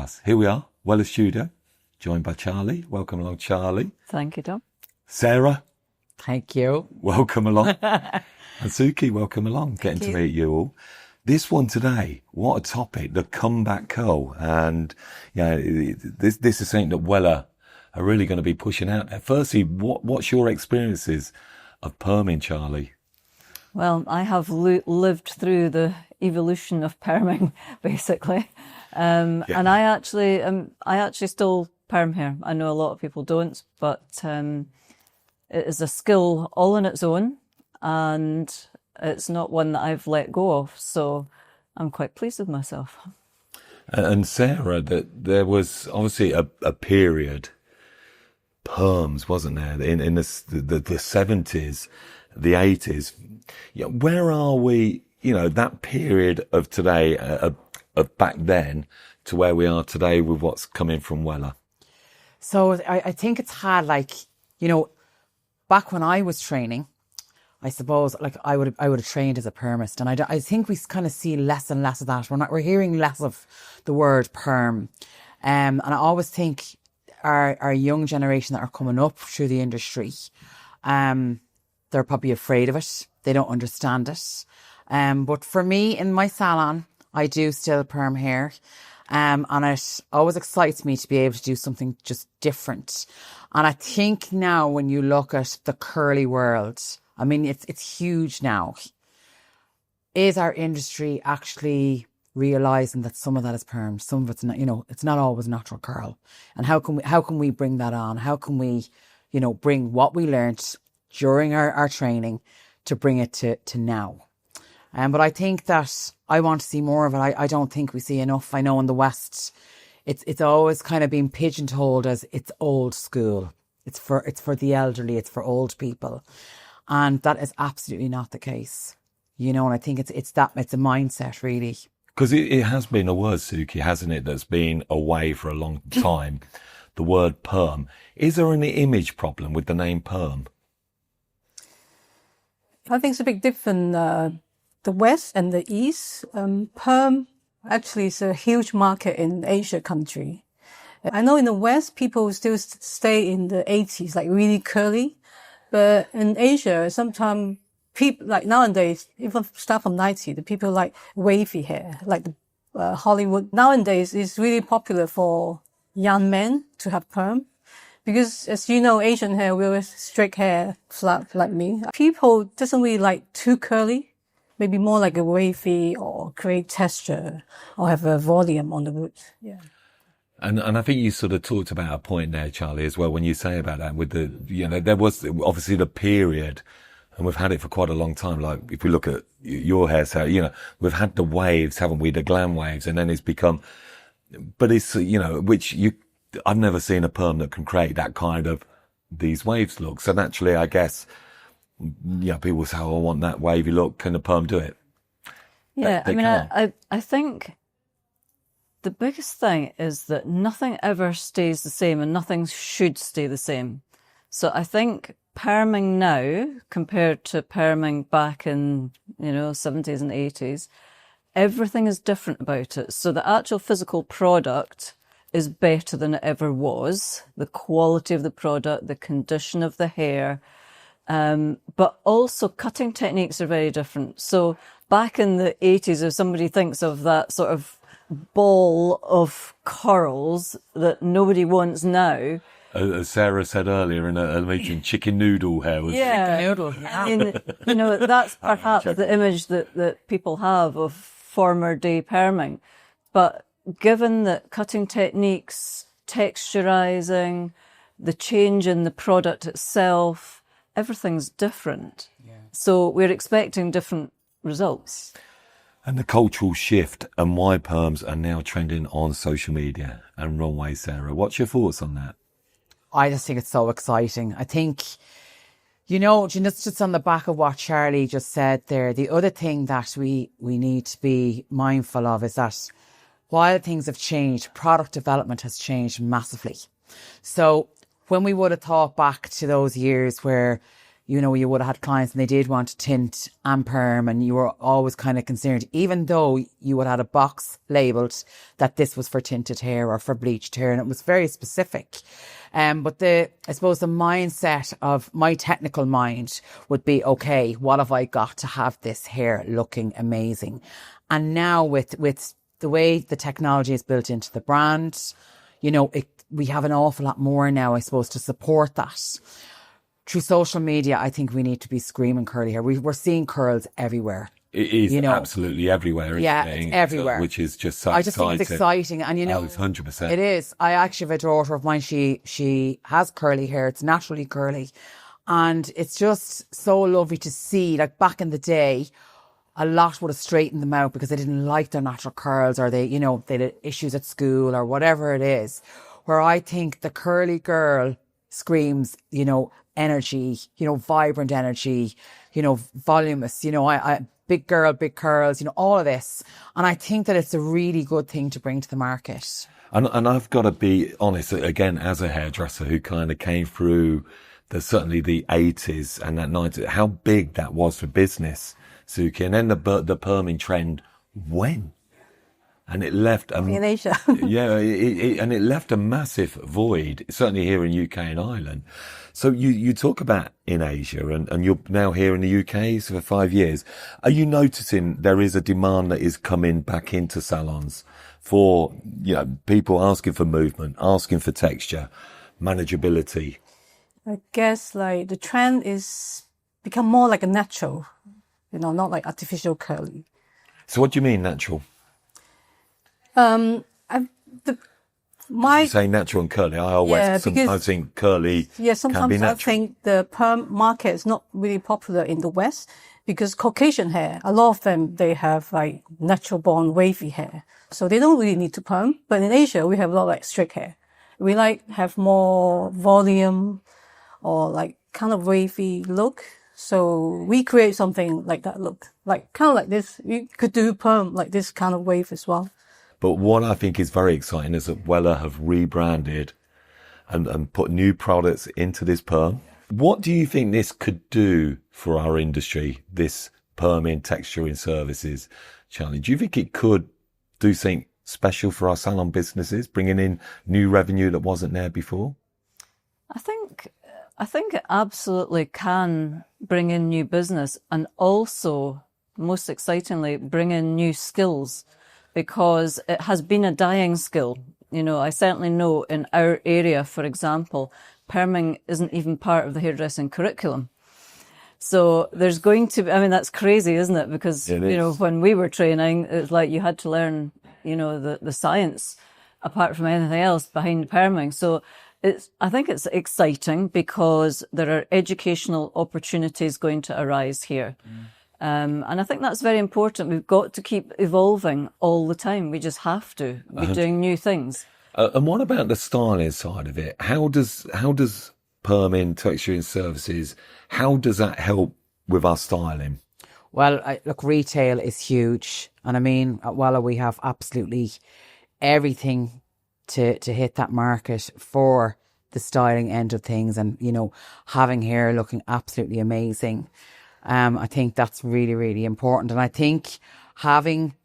us. Here we are, Wella Studio, joined by Charlie. Welcome along, Charlie. Thank you, Dom. Sarah. Thank you. Welcome along. And Suki, welcome along. Getting to meet you all. This one today, what a topic, the comeback curl. And this is something that Wella are really going to be pushing out there. Firstly, what's your experiences of perming, Charlie? Well, I have lived through the evolution of perming, basically. And I actually still perm hair. I know a lot of people don't, but it is a skill all on its own, and it's not one that I've let go of. So I'm quite pleased with myself. And Sarah, that there was obviously a period, Perms, wasn't there, in the 70s, the 80s. Where are we, that period of today, of back then to where we are today with what's coming from Wella? So I think it's hard, back when I was training, I suppose, I would have trained as a permist, and I think we kind of see less and less of that. We're hearing less of the word perm, and I always think our young generation that are coming up through the industry, they're probably afraid of it. They don't understand it. But for me, in my salon, I do still perm hair, and it always excites me to be able to do something just different. And I think now, when you look at the curly world, I mean, it's huge now. Is our industry actually realizing that some of that is perm, some of it's not? It's not always natural curl. And how can we bring that on? How can we, bring what we learned during our training to bring it to now? But I think that I want to see more of it. I don't think we see enough. I know in the West, it's always kind of been pigeonholed as it's old school. It's for the elderly. It's for old people. And that is absolutely not the case, and I think it's a mindset, really. Because it has been a word, Suki, hasn't it, that's been away for a long time, the word perm. Is there any image problem with the name perm? I think it's a big difference. The West and the East, perm actually is a huge market in Asia country. I know in the West, people still stay in the 80s, really curly. But in Asia, sometimes people, nowadays, even start from 90, the people like wavy hair, Hollywood. Nowadays, it's really popular for young men to have perm. Because, as you know, Asian hair, we always straight hair, flat like me. People doesn't really like too curly, maybe more like a wavy or create texture or have a volume on the roots. Yeah. And I think you sort of talked about a point there, Charlie, as well, when you say about that with there was obviously the period, and we've had it for quite a long time. Like if we look at your hairstyle, we've had the waves, haven't we? The glam waves, and then it's become, but it's, I've never seen a perm that can create that kind of these waves look. So naturally, I guess, people say, oh, I want that wavy look. Can the perm do it? Yeah, I think the biggest thing is that nothing ever stays the same and nothing should stay the same. So I think perming now compared to perming back in, 70s and 80s, everything is different about it. So the actual physical product is better than it ever was. The quality of the product, the condition of the hair, but also cutting techniques are very different. So back in the 80s, if somebody thinks of that sort of ball of curls that nobody wants now. As Sarah said earlier in a meeting, chicken noodle hair was. Yeah. Chicken noodle, yeah. I mean, that's perhaps the image that people have of former day perming. But given that cutting techniques, texturising, the change in the product itself, everything's different. Yeah. So we're expecting different results. And the cultural shift and why perms are now trending on social media and wrong way, Sarah. What's your thoughts on that? I just think it's so exciting. I think, just on the back of what Charlie just said there, the other thing that we need to be mindful of is that while things have changed, product development has changed massively. So when we would have thought back to those years where, you know, you would have had clients and they did want to tint and perm, and you were always kind of concerned, even though you would have had a box labelled that this was for tinted hair or for bleached hair, and it was very specific. But I suppose the mindset of my technical mind would be, okay, what have I got to have this hair looking amazing? And now with the way the technology is built into the brand, you know, we have an awful lot more now, I suppose, to support that. Through social media, I think we need to be screaming curly hair. We're seeing curls everywhere. It is, you know, absolutely everywhere. It's everywhere. Which is just so I just think it's exciting. And, you know, it's 100%. It is. I actually have a daughter of mine. She has curly hair. It's naturally curly. And it's just so lovely to see, like back in the day, a lot would have straightened them out because they didn't like their natural curls, or they, you know, they had issues at school or whatever it is. Where I think the curly girl screams, you know, energy, you know, vibrant energy, you know, voluminous, you know, I big girl, big curls, you know, all of this. And I think that it's a really good thing to bring to the market. And I've got to be honest, again, as a hairdresser who kind of came through certainly the 80s and that 90s, how big that was for business, Suki. And then the perming trend went. And it left in Asia. and it left a massive void, certainly here in UK and Ireland. So you talk about in Asia, and you're now here in the UK for 5 years. Are you noticing there is a demand that is coming back into salons for, you know, people asking for movement, asking for texture, manageability? I guess like the trend is become more like a natural, you know, not like artificial curly. So what do you mean natural? You say natural and curly. I always sometimes think curly. Yeah, sometimes can be I think the perm market is not really popular in the West because Caucasian hair, a lot of them, they have like natural born wavy hair. So they don't really need to perm. But in Asia, we have a lot of like straight hair. We like have more volume or like kind of wavy look. So we create something like that look, like kind of like this. You could do perm like this kind of wave as well. But what I think is very exciting is that Wella have rebranded and put new products into this perm. What do you think this could do for our industry, this perming, texturing services, Charlie? Do you think it could do something special for our salon businesses, bringing in new revenue that wasn't there before? I think it absolutely can bring in new business and also, most excitingly, bring in new skills. Because it has been a dying skill. You know, I certainly know in our area, for example, perming isn't even part of the hairdressing curriculum. So there's going to be, I mean, that's crazy, isn't it? Because, you know, when we were training, it's like you had to learn, you know, the science apart from anything else behind perming. So I think it's exciting because there are educational opportunities going to arise here. And I think that's very important. We've got to keep evolving all the time. We just have to be doing new things. And what about the styling side of it? How does perming, texturing services, how does that help with our styling? Well, look, retail is huge. And I mean, at Wella, we have absolutely everything to hit that market for the styling end of things. And, you know, having hair looking absolutely amazing. I think that's really, really important. And I think having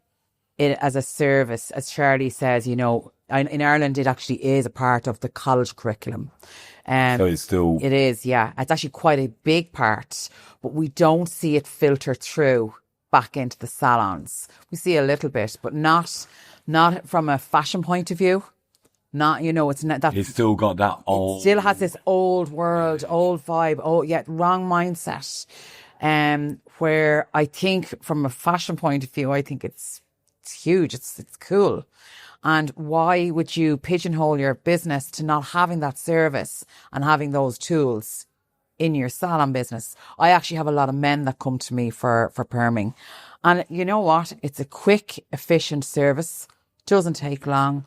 it as a service, as Charlie says, you know, in Ireland, it actually is a part of the college curriculum. So it's still... It is, yeah. It's actually quite a big part, but we don't see it filter through back into the salons. We see a little bit, but not from a fashion point of view. Not, you know, it's not that. It's still got that old... It still has this old world, old vibe, wrong mindset. Where I think from a fashion point of view, I think it's huge. It's cool. And why would you pigeonhole your business to not having that service and having those tools in your salon business? I actually have a lot of men that come to me for perming. And you know what? It's a quick, efficient service. Doesn't take long.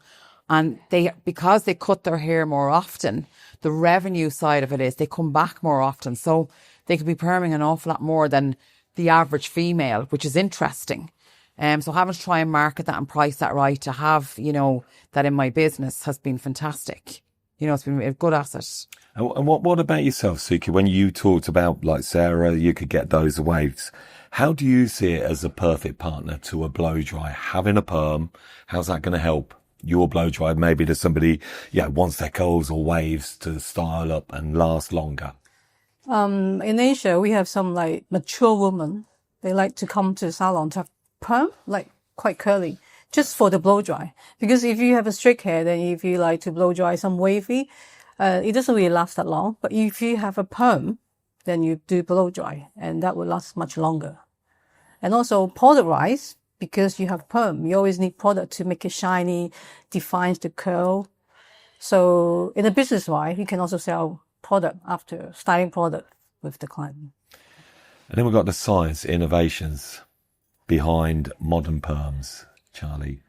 And because they cut their hair more often, the revenue side of it is they come back more often. So they could be perming an awful lot more than the average female, which is interesting. So having to try and market that and price that right to have, you know, that in my business has been fantastic. You know, it's been a good asset. And what about yourself, Suki? When you talked about, like Sarah, you could get those waves. How do you see it as a perfect partner to a blow dry? Having a perm, how's that going to help your blow dry? Maybe to somebody, wants their curls or waves to style up and last longer. In Asia, we have some like mature women. They like to come to the salon to have perm, like quite curly, just for the blow dry. Because if you have a straight hair, then if you like to blow dry some wavy, it doesn't really last that long. But if you have a perm, then you do blow dry, and that will last much longer. And also productize, because you have perm, you always need product to make it shiny, defines the curl. So in a business wise, you can also sell product after styling product with the client. And then we've got the science innovations behind modern perms, Charlie.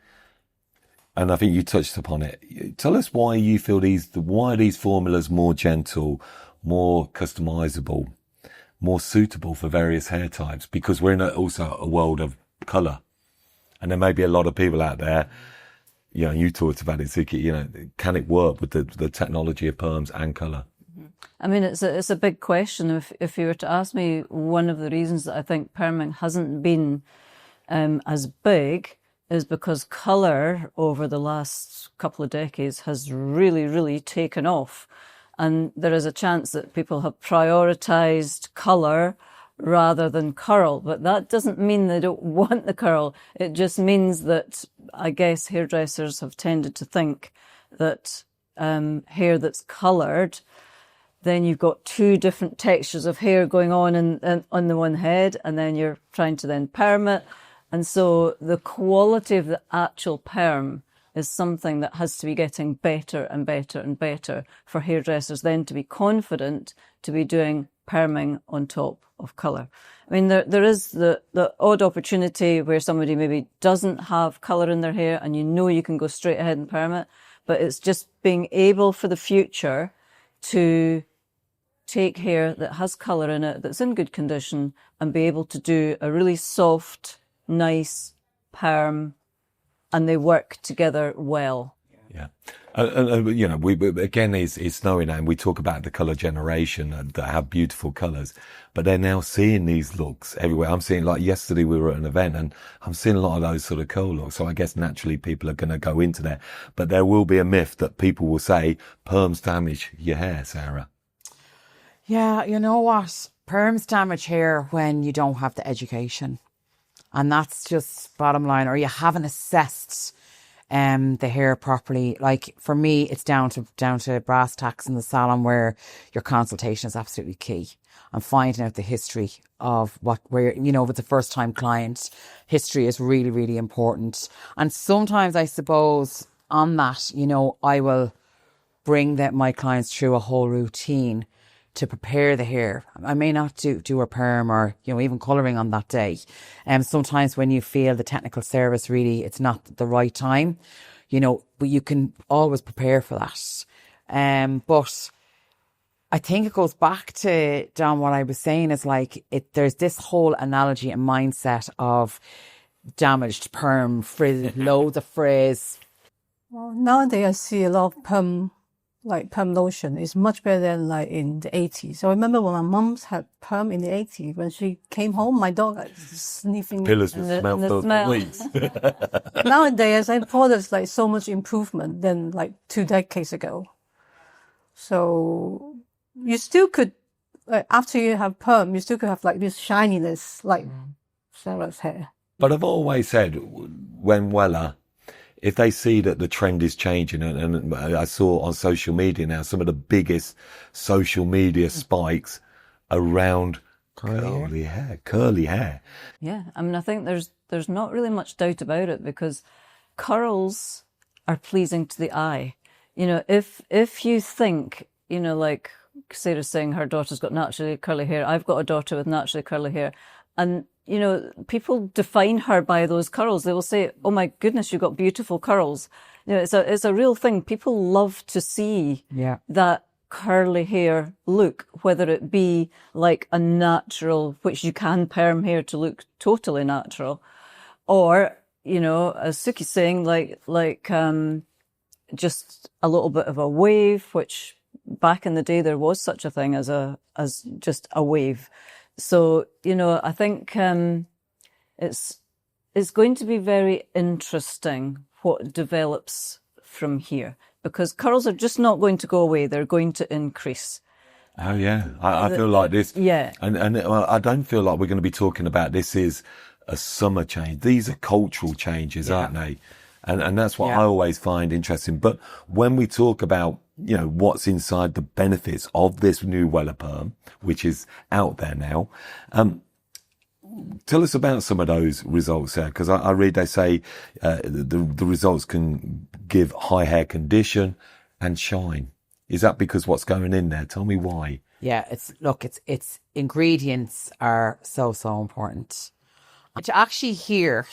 And I think you touched upon it. Tell us why you feel why are these formulas more gentle, more customizable, more suitable for various hair types? Because we're in also a world of colour. And there may be a lot of people out there, you talked about it, Suki, can it work with the technology of perms and colour? I mean, it's a big question. If you were to ask me, one of the reasons that I think perming hasn't been as big is because colour over the last couple of decades has really, really taken off. And there is a chance that people have prioritised colour rather than curl. But that doesn't mean they don't want the curl. It just means that, I guess, hairdressers have tended to think that hair that's coloured, then you've got two different textures of hair going on on the one head, and then you're trying to then perm it. And so the quality of the actual perm is something that has to be getting better and better and better for hairdressers then to be confident to be doing perming on top of colour. I mean, there is the odd opportunity where somebody maybe doesn't have colour in their hair and you can go straight ahead and perm it, but it's just being able for the future to take hair that has colour in it, that's in good condition, and be able to do a really soft, nice perm, and they work together well. Yeah. We again, it's snowing now, and we talk about the colour generation that have beautiful colours, but they're now seeing these looks everywhere. I'm seeing, like yesterday we were at an event and I'm seeing a lot of those sort of curl looks. So I guess naturally people are going to go into there, but there will be a myth that people will say perms damage your hair, Sarah. Yeah, you know what? Perms damage hair when you don't have the education. And that's just bottom line. Or you haven't assessed the hair properly. Like for me, it's down to brass tacks in the salon where your consultation is absolutely key. And finding out the history of if it's a first time client, history is really, really important. And sometimes I suppose on that, I will bring my clients through a whole routine to prepare the hair. I may not do a perm or, even colouring on that day. Sometimes when you feel the technical service really, it's not the right time, but you can always prepare for that. But I think it goes back to, Dom, what I was saying is there's this whole analogy and mindset of damaged perm, frizz, loads of frizz. Well, nowadays I see a lot of perm lotion is much better than in the 80s. So I remember when my mum's had perm in the 80s, when she came home, my dog sniffing. Pillars would smell for weeks. Nowadays, I thought there's so much improvement than 2 decades ago. So you still could, after you have perm, you still could have this shininess like Sarah's hair. But I've always said, when Wella, if they see that the trend is changing, and I saw on social media now some of the biggest social media spikes around curly hair. Yeah, I mean, I think there's not really much doubt about it, because curls are pleasing to the eye. If you think, like Sarah's saying, her daughter's got naturally curly hair. I've got a daughter with naturally curly hair, and people define her by those curls. They will say, "Oh my goodness, you've got beautiful curls." It's a real thing. People love to see that curly hair look, whether it be like a natural, which you can perm hair to look totally natural, or as Suki's saying, just a little bit of a wave, which back in the day there was such a thing as just a wave. So, you know, I think it's going to be very interesting what develops from here, because curls are just not going to go away. They're going to increase. Oh yeah, I feel like this. Yeah. And I don't feel like we're going to be talking about this is a summer change. These are cultural changes, aren't they? And that's what I always find interesting. But when we talk about, you know, what's inside the benefits of this new Wella Perm, which is out there now, tell us about some of those results there, because I read they say the results can give high hair condition and shine. Is that because what's going in there? Tell me why. Yeah, it's ingredients are so important. To actually hear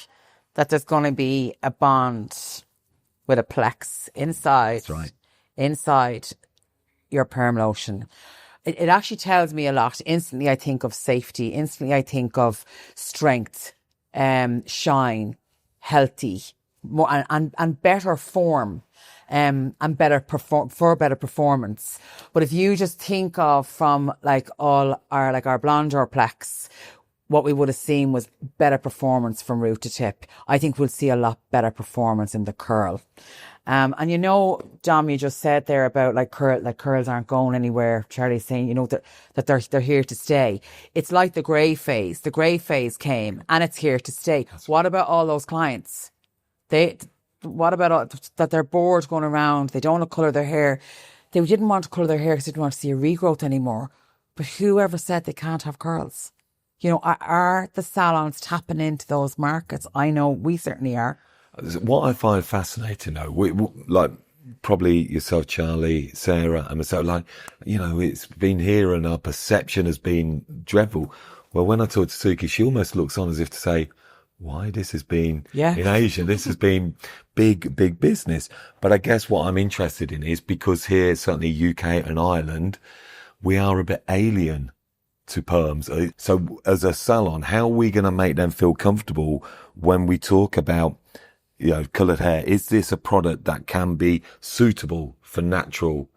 that there's going to be a bond with a plex inside. That's right. Inside your perm lotion. It actually tells me a lot. Instantly I think of safety. Instantly I think of strength, shine, healthy, more and better form, and better performance. But if you just think of from like all our blonde or plex, what we would have seen was better performance from root to tip. I think we'll see a lot better performance in the curl. And you know, Dom, you just said there about curls aren't going anywhere. Charlie's saying, you know, that they're here to stay. It's like the grey phase. The grey phase came and it's here to stay. What about all those clients? What about that they're bored going around? They don't want to colour their hair. They didn't want to colour their hair because they didn't want to see a regrowth anymore. But whoever said they can't have curls? You know, are the salons tapping into those markets? I know we certainly are. What I find fascinating, though, like probably yourself, Charlie, Sarah, and myself, like, you know, it's been here and our perception has been dreadful. Well, when I talk to Suki, she almost looks on as if to say, why this has been in Asia, this has been big business. But I guess what I'm interested in is because here, certainly UK and Ireland, we are a bit alien to perms. So as a salon, how are we going to make them feel comfortable when we talk about, you know, coloured hair? Is this a product that can be suitable for natural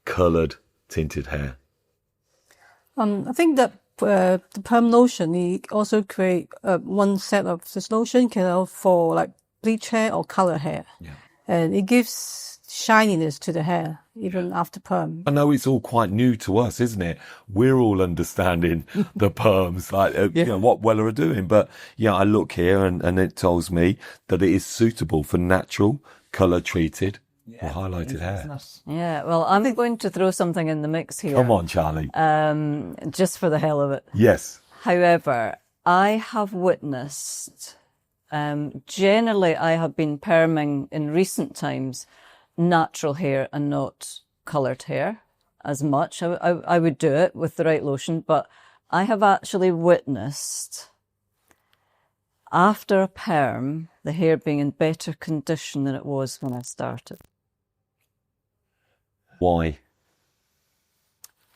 coloured tinted hair? I think that the perm lotion, you also create one set of this lotion for like bleach hair or colour hair. Yeah. And it gives shininess to the hair even after perm. I know it's all quite new to us, isn't it? We're all understanding the perms, like you know, what Wella are doing. But yeah, I look here and it tells me that it is suitable for natural, colour treated or highlighted hair. Yeah, well, I'm going to throw something in the mix here. Come on, Charlie. Just for the hell of it. Yes. However, I have witnessed, generally I have been perming in recent times natural hair and not coloured hair as much. I would do it with the right lotion, but I have actually witnessed after a perm, the hair being in better condition than it was when I started. Why?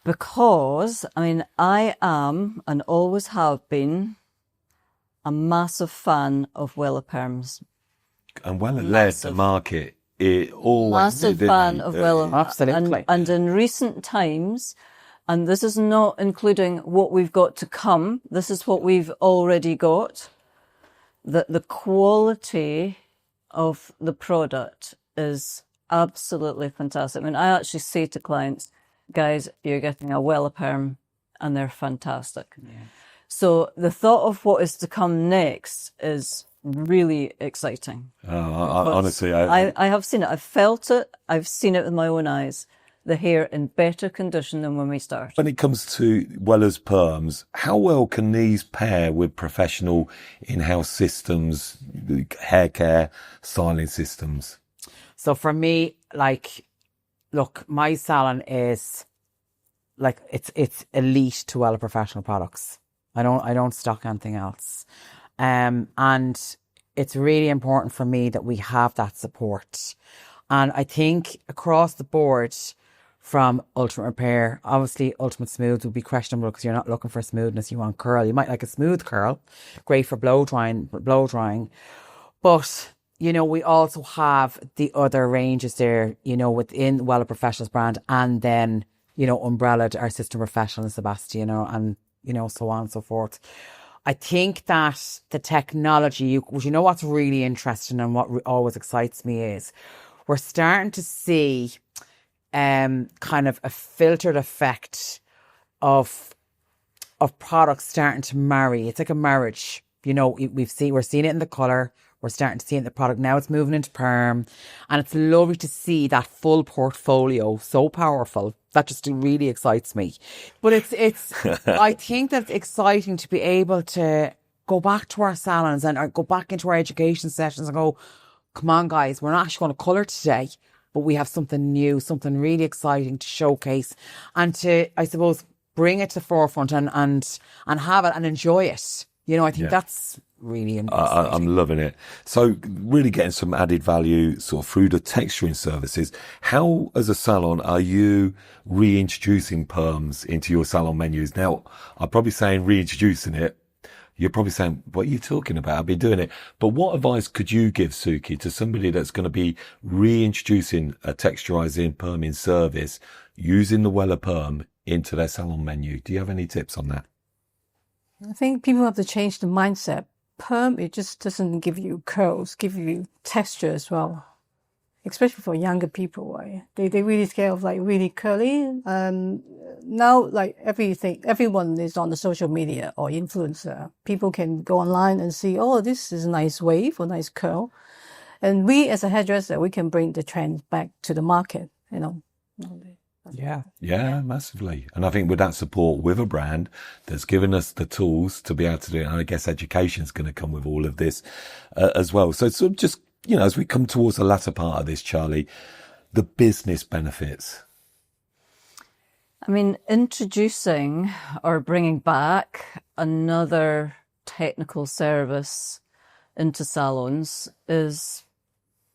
Because, I mean, I am and always have been a massive fan of Wella Perms. And Wella led the market. It always massive fan of Wella. Absolutely. And in recent times, and this is not including what we've got to come, this is what we've already got, that the quality of the product is absolutely fantastic. I mean, I actually say to clients, guys, you're getting a Wella Perm and they're fantastic. Yeah. So the thought of what is to come next is really exciting. Honestly, I have seen it. I've felt it. I've seen it with my own eyes. The hair in better condition than when we started. When it comes to Wella's perms, how well can these pair with professional in-house systems, hair care, styling systems? So for me, like, look, my salon is like it's elite to Wella professional products. I don't stock anything else. And it's really important for me that we have that support. And I think across the board, from Ultimate Repair, obviously Ultimate Smooth would be questionable because you're not looking for smoothness, you want curl. You might like a smooth curl, great for blow drying. But you know, we also have the other ranges there, you know, within Wella Professionals brand, and then, you know, umbrella to our sister professional Sebastian, you know, and, you know, so on and so forth. I think that the technology, you know, what's really interesting and what always excites me is we're starting to see kind of a filtered effect of products starting to marry. It's like a marriage. You know, we're seeing it in the colour. We're starting to see it in the product. Now it's moving into Perm. And it's lovely to see that full portfolio, so powerful. That just really excites me. But it's I think that it's exciting to be able to go back to our salons and go back into our education sessions and go, come on, guys, we're not actually going to colour today, but we have something new, something really exciting to showcase and to, I suppose, bring it to the forefront and have it and enjoy it. You know, I think that's really interesting. I'm loving it. So really getting some added value sort of through the texturing services. How, as a salon, are you reintroducing perms into your salon menus? Now, I'm probably saying reintroducing it. You're probably saying, what are you talking about? I've been doing it. But what advice could you give, Suki, to somebody that's going to be reintroducing a texturising perming service using the Wella Perm into their salon menu? Do you have any tips on that? I think people have to change the mindset. Perm, it just doesn't give you curls, give you texture as well. Especially for younger people, right? They really scared of like really curly. Now, like everyone is on the social media or influencer. People can go online and see, oh, this is a nice wave or nice curl. And we as a hairdresser, we can bring the trend back to the market, you know. Yeah, massively. And I think with that support with a brand that's given us the tools to be able to do it, and I guess education is going to come with all of this as well. So sort of just, you know, as we come towards the latter part of this, Charlie, the business benefits. I mean, introducing or bringing back another technical service into salons is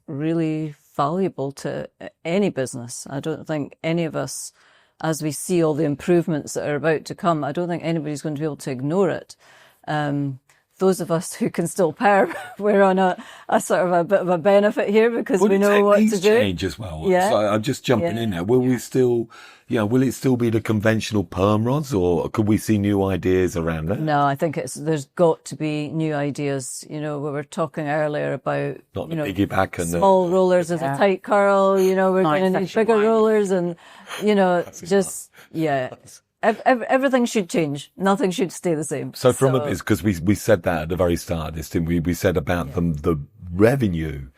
really valuable to any business. I don't think any of us, as we see all the improvements that are about to come, I don't think anybody's going to be able to ignore it. Those of us who can still perm, we're on a sort of a bit of a benefit here because we know what to do. Change as well. Yeah. So I'm just jumping in there. Will we still, you know, will it still be the conventional perm rods, or could we see new ideas around that? No, I think there's got to be new ideas. You know, we were talking earlier about, not the piggyback and small rollers as a tight curl. You know, we're going to need bigger rollers, and you know, just everything should change. Nothing should stay the same. So it's because we said that at the very start of this, didn't we? We said about the revenue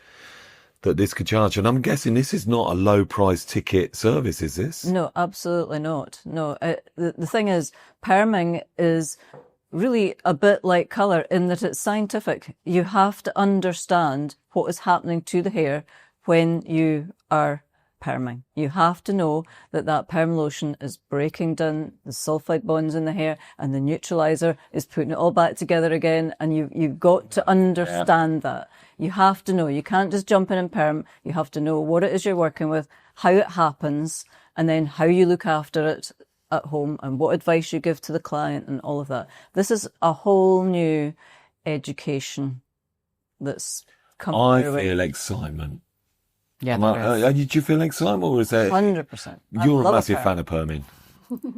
that this could charge. And I'm guessing this is not a low price ticket service, is this? No, absolutely not. No, the thing is, perming is really a bit like colour in that it's scientific. You have to understand what is happening to the hair when you are perming. You have to know that perm lotion is breaking down the sulfide bonds in the hair, and the neutralizer is putting it all back together again. And you've got to understand that. You have to know. You can't just jump in and perm. You have to know what it is you're working with, how it happens, and then how you look after it at home and what advice you give to the client and all of that. This is a whole new education that's coming. I feel excitement. Yeah, did you feel excitement, or is that 100%? You're a massive fan of perming.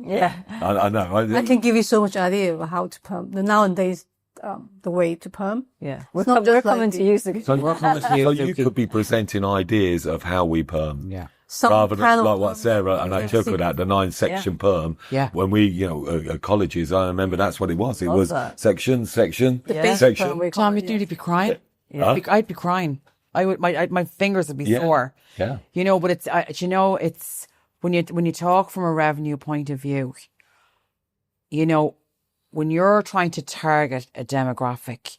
Yeah, I know. I can give you so much idea of how to perm. Nowadays, the way to perm. Yeah, we're coming to you. So you could be presenting ideas of how we perm. Yeah. Rather than like what Sarah and I chuckled at, the 9-section perm. Yeah. When we, you know, at colleges, I remember that's what it was. It was section. Tom, you'd nearly be crying. Yeah. I'd be crying. I would. My fingers would be sore. Yeah. You know, but it's you know, it's when you talk from a revenue point of view, you know, when you're trying to target a demographic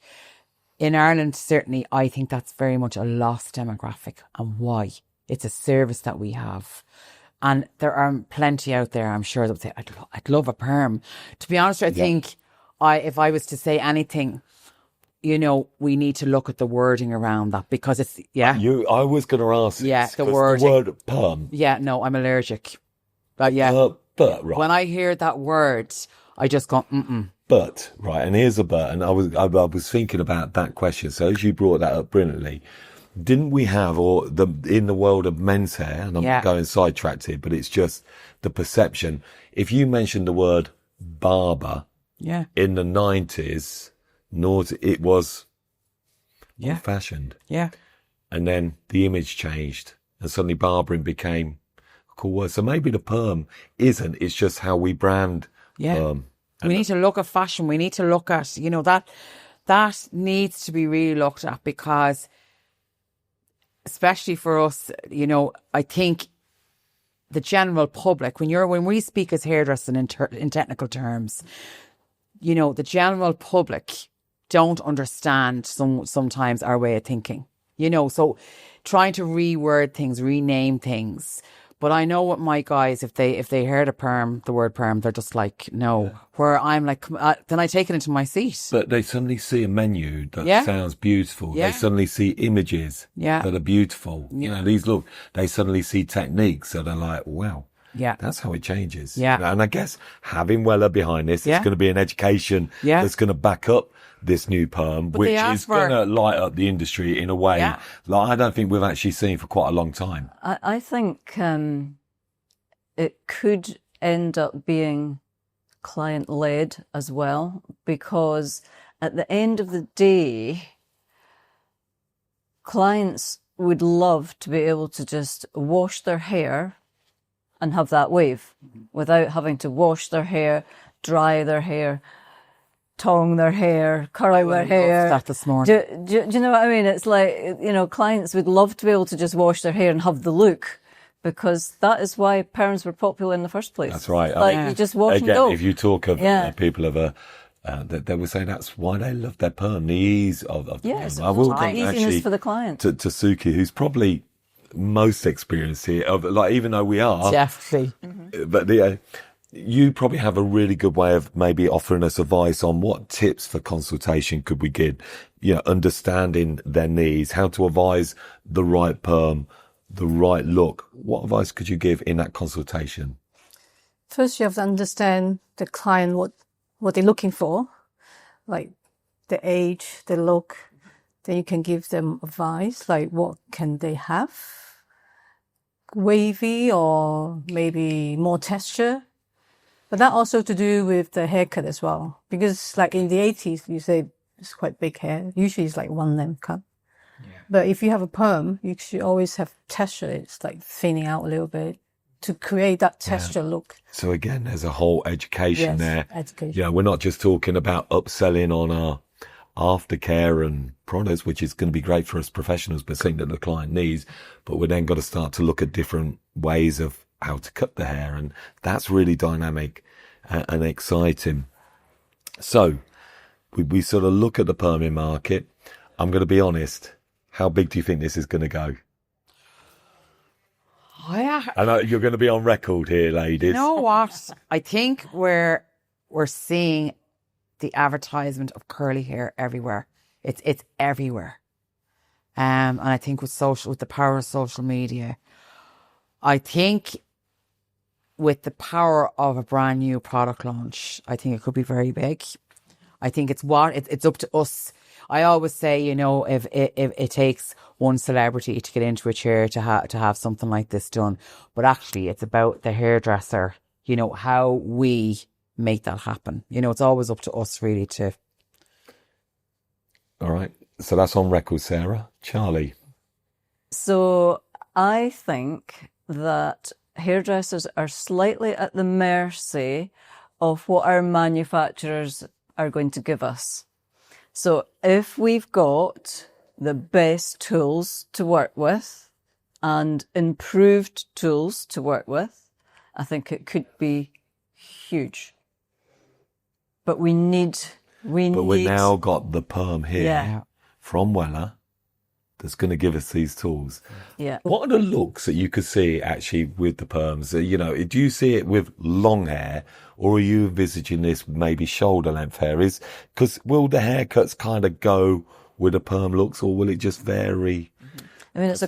in Ireland, certainly, I think that's very much a lost demographic. And why? It's a service that we have. And there are plenty out there, I'm sure, that would say, I'd love a perm. To be honest, I think if I was to say anything, you know, we need to look at the wording around that, because it's, I was going to ask. Yeah, the word perm. Yeah, no, I'm allergic. But right. When I hear that word, I just go, But, right, and here's a but, and I was thinking about that question. So as you brought that up brilliantly, didn't we have, or in the world of men's hair, and I'm going sidetracked here, but it's just the perception. If you mentioned the word barber in the 90s, it was old-fashioned. Yeah. And then the image changed, and suddenly barbering became a cool word. So maybe the perm isn't, it's just how we brand perm. We need to look at fashion. We need to look at, you know, that needs to be really looked at, because especially for us, you know, I think the general public, when we speak as hairdressing in technical terms, you know, the general public don't understand sometimes our way of thinking, you know, so trying to reword things, rename things. But I know what my guys, if they heard the word perm, they're just like, no. Where I'm like, then I take it into my seat. But they suddenly see a menu that sounds beautiful. They suddenly see images that are beautiful. You know, they suddenly see techniques that are like, wow. Yeah. That's how it changes. Yeah. You know, and I guess having Wella behind this, it's going to be an education that's going to back up this new perm, which is going to light up the industry in a way like I don't think we've actually seen for quite a long time. I think it could end up being client-led as well, because at the end of the day, clients would love to be able to just wash their hair and have that wave without having to wash their hair, dry their hair, tong their hair, curl their hair. That this morning. Do you know what I mean? It's like, you know, clients would love to be able to just wash their hair and have the look, because that is why perms were popular in the first place. That's right. Like, you just wash and go. If you talk of people of they would say that's why they love their perm, the ease of the perm. I will think easiness actually for the client. to Suki, who's probably most experienced here, even though we are. Definitely. But you probably have a really good way of maybe offering us advice on what tips for consultation could we give, you know, understanding their needs, how to advise the right perm, the right look. What advice could you give in that consultation? First, you have to understand the client, what they're looking for, like the age, the look. Then you can give them advice, like what can they have? Wavy or maybe more texture. But that also to do with the haircut as well. Because like in the 80s, you say it's quite big hair. Usually it's like one length cut. Yeah. But if you have a perm, you should always have texture. It's like thinning out a little bit to create that texture look. So again, there's a whole education there. Education. Yeah, we're not just talking about upselling on our aftercare and products, which is going to be great for us professionals, but something that the client needs. But we're then got to start to look at different ways of how to cut the hair, and that's really dynamic and exciting. So we sort of look at the perming market. I'm going to be honest. How big do you think this is going to go? I know you're going to be on record here, ladies. You know what? I think we're seeing the advertisement of curly hair everywhere. It's everywhere. And I think with the power of social media, I think with the power of a brand new product launch, I think it could be very big. I think it's up to us. I always say, you know, if it takes one celebrity to get into a chair to have something like this done, but actually it's about the hairdresser, you know, how we make that happen. You know, it's always up to us really to. All right. So that's on record, Sarah. Charlie. So I think that hairdressers are slightly at the mercy of what our manufacturers are going to give us. So if we've got the best tools to work with and improved tools to work with, I think it could be huge. But we've now got the perm here from Wella that's going to give us these tools. Yeah. What are the looks that you could see actually with the perms? You know, do you see it with long hair, or are you envisaging this maybe shoulder length hair? Because will the haircuts kind of go with the perm looks, or will it just vary? I mean, it's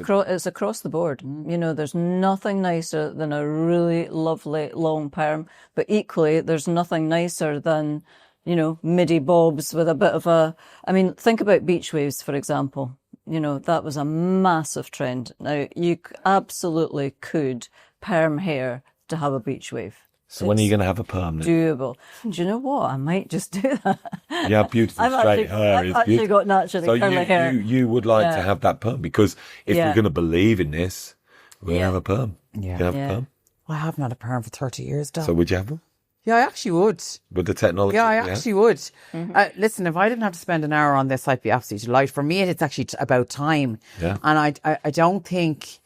across the board. You know, there's nothing nicer than a really lovely long perm, but equally there's nothing nicer than, you know, midi bobs with a bit of I mean, think about beach waves, for example. that was a massive trend. Now, you absolutely could perm hair to have a beach wave. So when are you going to have a perm? Doable. Do you know what? I might just do that. Yeah, beautiful straight hair. I've actually got naturally curly hair. You would like to have that perm, because if we're going to believe in this, we're going to have a perm. Yeah. You have a perm? I haven't had a perm for 30 years, Dom. So would you have one? Yeah, I actually would. With the technology? Yeah, I actually would. Mm-hmm. Listen, if I didn't have to spend an hour on this, I'd be absolutely delighted. For me, it's actually about time. Yeah. And I don't think,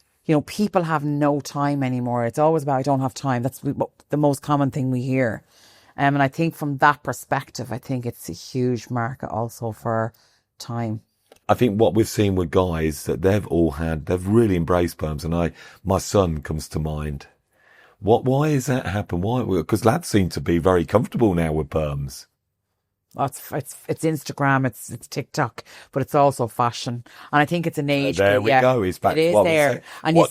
people have no time anymore. It's always about, I don't have time. That's the most common thing we hear. And I think from that perspective, I think it's a huge market also for time. I think what we've seen with guys, that they've really embraced perms. And my son comes to mind. Why has that happened? Why? Because lads seem to be very comfortable now with perms. Well, it's Instagram, it's TikTok, but it's also fashion, and I think it's an age. There we go. It's back. It is there, and you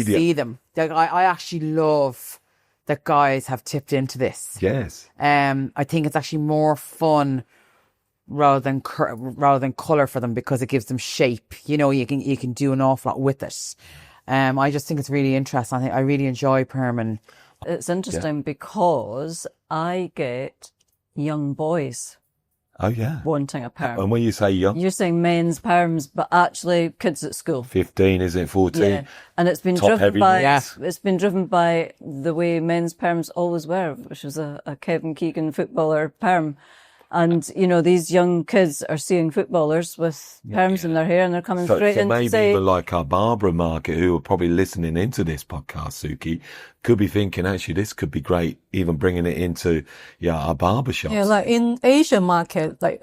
see them. I actually love that guys have tipped into this. Yes. I think it's actually more fun rather than colour for them, because it gives them shape. You can do an awful lot with it. I just think it's really interesting. I really enjoy perm, and it's interesting because I get young boys. Oh yeah, wanting a perm. And when you say young, you're saying men's perms, but actually kids at school. 15, is it 14? Yeah, and it's been driven by the way men's perms always were, which was a Kevin Keegan footballer perm. And, these young kids are seeing footballers with perms in their hair, and they're coming straight in maybe to say... even like our barber market, who are probably listening into this podcast, Suki, could be thinking, actually, this could be great, even bringing it into our barber shops. Yeah, like in Asia market, like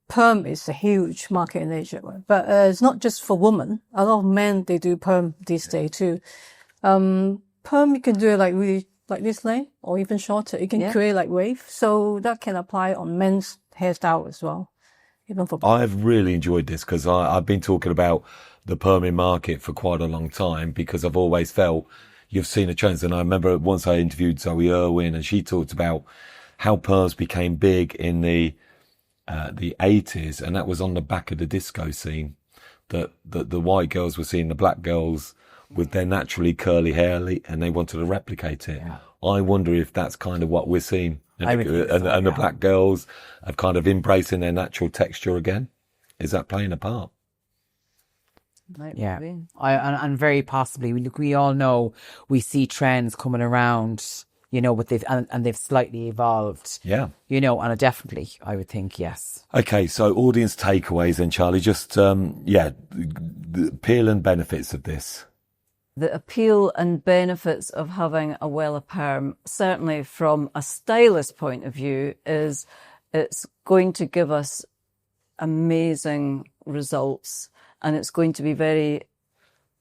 perm is a huge market in Asia, right? But it's not just for women. A lot of men, they do perm these days too. Perm, you can do it like really like this length or even shorter. You can create like wave. So that can apply on men's hairstyle as well. Even for I've really enjoyed this, because I've been talking about the perming market for quite a long time, because I've always felt you've seen a trend. And I remember once I interviewed Zoe Irwin, and she talked about how perms became big in the 80s, and that was on the back of the disco scene, that the white girls were seeing the black girls with their naturally curly hair, and they wanted to replicate it. Yeah. I wonder if that's kind of what we're seeing. And the black girls have kind of embracing their natural texture again. Is that playing a part? Yeah. And very possibly. We all know we see trends coming around, but they've slightly evolved. Yeah. And definitely, I would think, yes. Okay, so audience takeaways then, Charlie. Just, the appeal and benefits of this. The appeal and benefits of having a Wella perm, certainly from a stylist point of view, is it's going to give us amazing results, and it's going to be very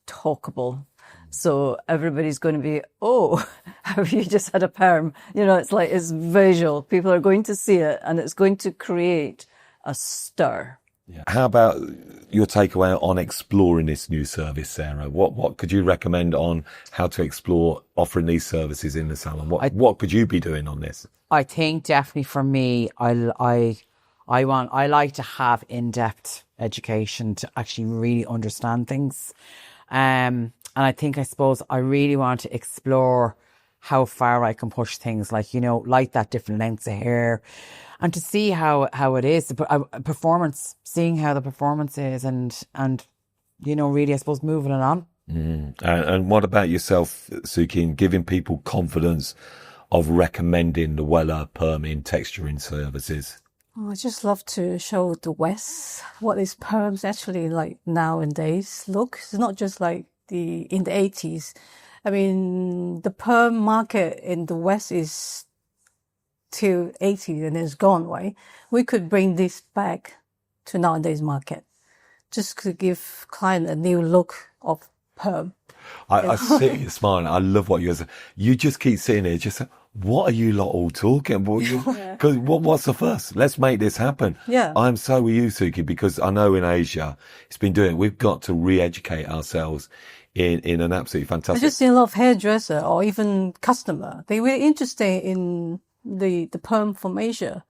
talkable. So everybody's going to be, oh, have you just had a perm? It's visual. People are going to see it, and it's going to create a stir. Yeah. How about your takeaway on exploring this new service, Sarah? What could you recommend on how to explore offering these services in the salon? What could you be doing on this? I think definitely for me, I like to have in-depth education to actually really understand things. And I suppose I really want to explore how far I can push things, like that different lengths of hair, and to see how it is, performance, seeing how the performance is, and really, I suppose, moving it on. And what about yourself, Suki, in giving people confidence of recommending the Wella perming texturing services? I just love to show the West what is perms actually like nowadays. Look, it's not just like in the 80s. I mean, the perm market in the West is till 80s and it's gone, right? We could bring this back to nowadays market, just to give client a new look of perm. I see you smiling. I love what you're saying. You just keep sitting here, just what are you lot all talking about? Because what's the first? Let's make this happen. Yeah. I'm so with you, Suki, because I know in Asia it's been doing. We've got to re-educate ourselves in an absolutely fantastic. I just see a lot of hairdresser or even customer. They're really interested in the perm from Asia.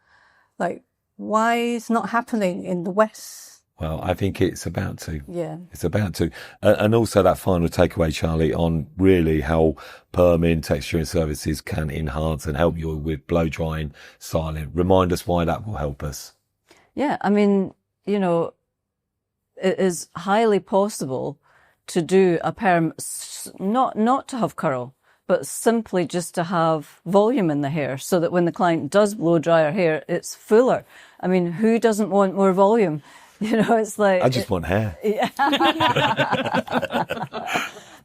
Like, why it's not happening in the West? Well, I think it's about to. Yeah. It's about to. And also that final takeaway, Charlie, on really how perming, texturing services can enhance and help you with blow drying, styling. Remind us why that will help us. Yeah, I mean, you know, it is highly possible to do a perm, not to have curl, but simply just to have volume in the hair so that when the client does blow dry her hair, it's fuller. I mean, who doesn't want more volume? You know, it's like... I just want hair. Yeah.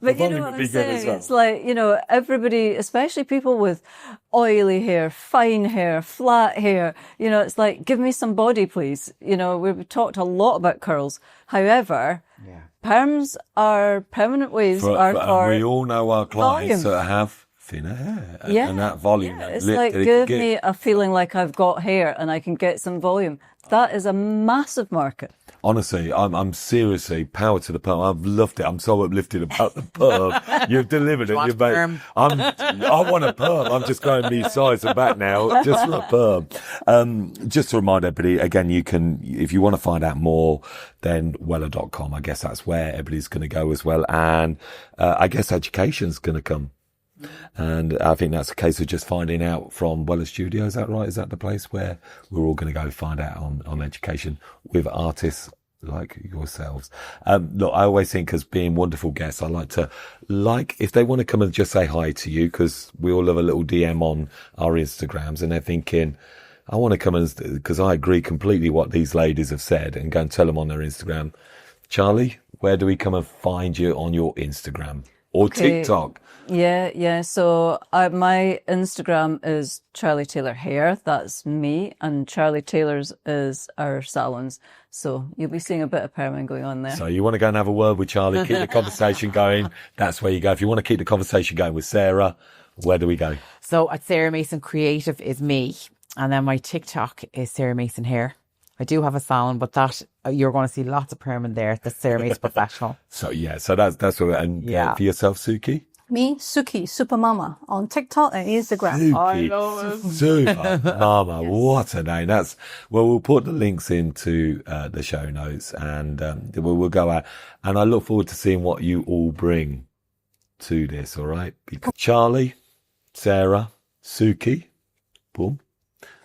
But you know what I'm saying? Well. It's like, you know, everybody, especially people with oily hair, fine hair, flat hair, you know, it's like, give me some body, please. You know, we've talked a lot about curls. However, perms are permanent waves for we all know our clients volume. that have thinner hair and that volume. Yeah, it's like, give me a feeling like I've got hair and I can get some volume. That is a massive market. Honestly, I'm seriously power to the perm. I've loved it. I'm so uplifted about the perm. You've delivered it. You've made, I want a perm. I'm just going me sides and back now just for a perm. Just to remind everybody, again, you can, if you want to find out more, then Wella.com. I guess that's where everybody's going to go as well. And I guess education's going to come. And I think that's a case of just finding out from Wella Studio. Is that right? Is that the place where we're all going to go find out on education with artists like yourselves? Look, I always think as being wonderful guests, I like if they want to come and just say hi to you, because we all have a little DM on our Instagrams and they're thinking, I want to come and, because I agree completely what these ladies have said, and go and tell them on their Instagram. Charlie, where do we come and find you on your Instagram or TikTok? Yeah. So my Instagram is Charlie Taylor Hair. That's me. And Charlie Taylor's is our Salons. So you'll be seeing a bit of perming going on there. So you want to go and have a word with Charlie, keep the conversation going. That's where you go. If you want to keep the conversation going with Sarah, where do we go? So at Sarah Mason Creative is me. And then my TikTok is Sarah Mason Hair. I do have a salon, but that you're going to see lots of perm in there. That's Sarah Mason Professional. So that's what. And for yourself, Suki. Me, Suki Supermama on TikTok and Instagram. Suki Supermama, what a name! We'll put the links into the show notes, and we'll go out. And I look forward to seeing what you all bring to this. All right, Charlie, Sarah, Suki, boom.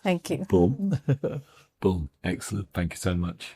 Thank you. Boom. Boom. Excellent. Thank you so much.